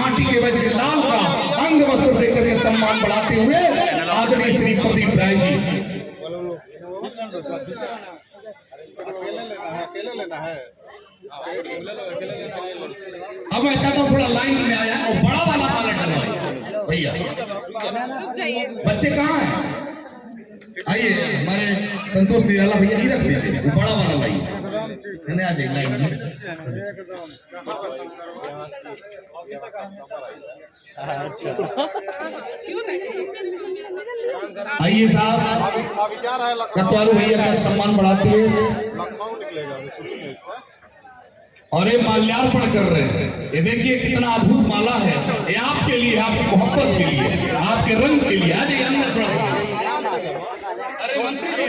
माटी के वैसे लाल का अंग वस्त्र देकर के सम्मान बढ़ाते हुए आदरणीय श्री प्रदीप राय जी। अब मैं चाहता हूँ थोड़ा लाइन में आया और बड़ा वाला माला डलवाइए भैया। बच्चे कहाँ हैं? आइए हमारे संतोष निराला भैया ही रख दीजिए, वो बड़ा वाला लाइए आ जाइए लाइन में। आइए साहब, कतवारू भैया का सम्मान बढ़ाते हुए और ये माल्यार्पण कर रहे हैं। ये देखिए कितना अद्भुत माला है, ये आपके लिए, आपकी मोहब्बत के लिए, आपके रंग के लिए। आ जाइए अंदर थोड़ा सा। अरे मंत्री जी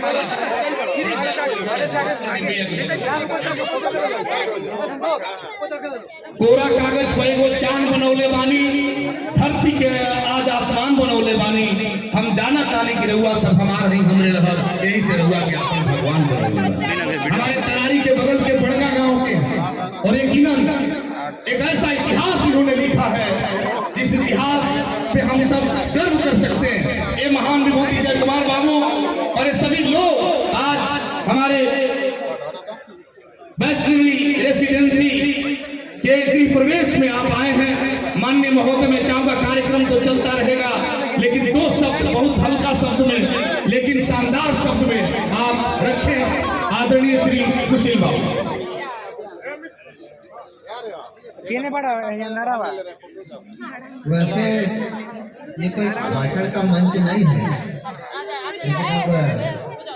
कोरा कागज पे एगो चांद बनौले बानी, धरती के आज आसमान बनौले बानी। हम जाना तानी की रहुआ सब हमार नहीं हमरे रहल, यही से रहुआ के अपन भगवान बनौले। हमारे तरारी के बगल के बड़का गांव के और एक ऐसा इतिहास इन्होंने लिखा है जिस इतिहास पे हम सब गर्व कर सकते हैं। ये महान विभूति जय कुमार बाबू और ये सभी लोग आज हमारे वैष्णवी रेसिडेंसी के गृह प्रवेश में आप आए हैं। माननीय महोदय, मैं चाहूंगा कार्यक्रम तो चलता रहेगा, लेकिन दो शब्द बहुत हल्का शब्द में लेकिन शानदार शब्द में आप रखें। आदरणीय श्री सुशील बाबू। वैसे ये कोई भाषण का मंच नहीं है,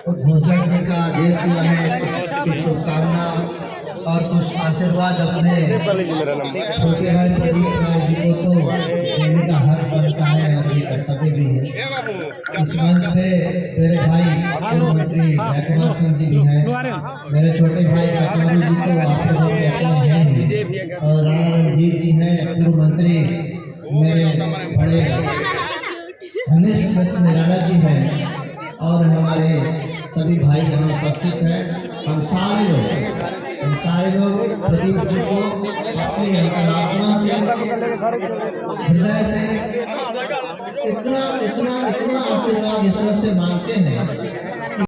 घोषक जी का आदेश हुआ है, कुछ शुभकामना और कुछ आशीर्वाद अपने छोटे भाई प्रदीप राय जी को तो देने का हक बनता है और ये कर्तव्य भी है। इस मंच पे मेरे भाई पूर्व मंत्री जयकुमार सिंह जी भी हैं, मेरे छोटे भाई कतवारू जी तो आप लोगों के अपने हैं, और राणा रणजीत जी हैं पूर्व मंत्री, मेरे बड़े घनिष्ठ मित्र निराला जी हैं, और हमारे सभी भाई यहाँ उपस्थित हैं। हम सारे लोग प्रदीप जी को अपनी अंतरात्मा से, हृदय से इतना आशीर्वाद ईश्वर से मांगते हैं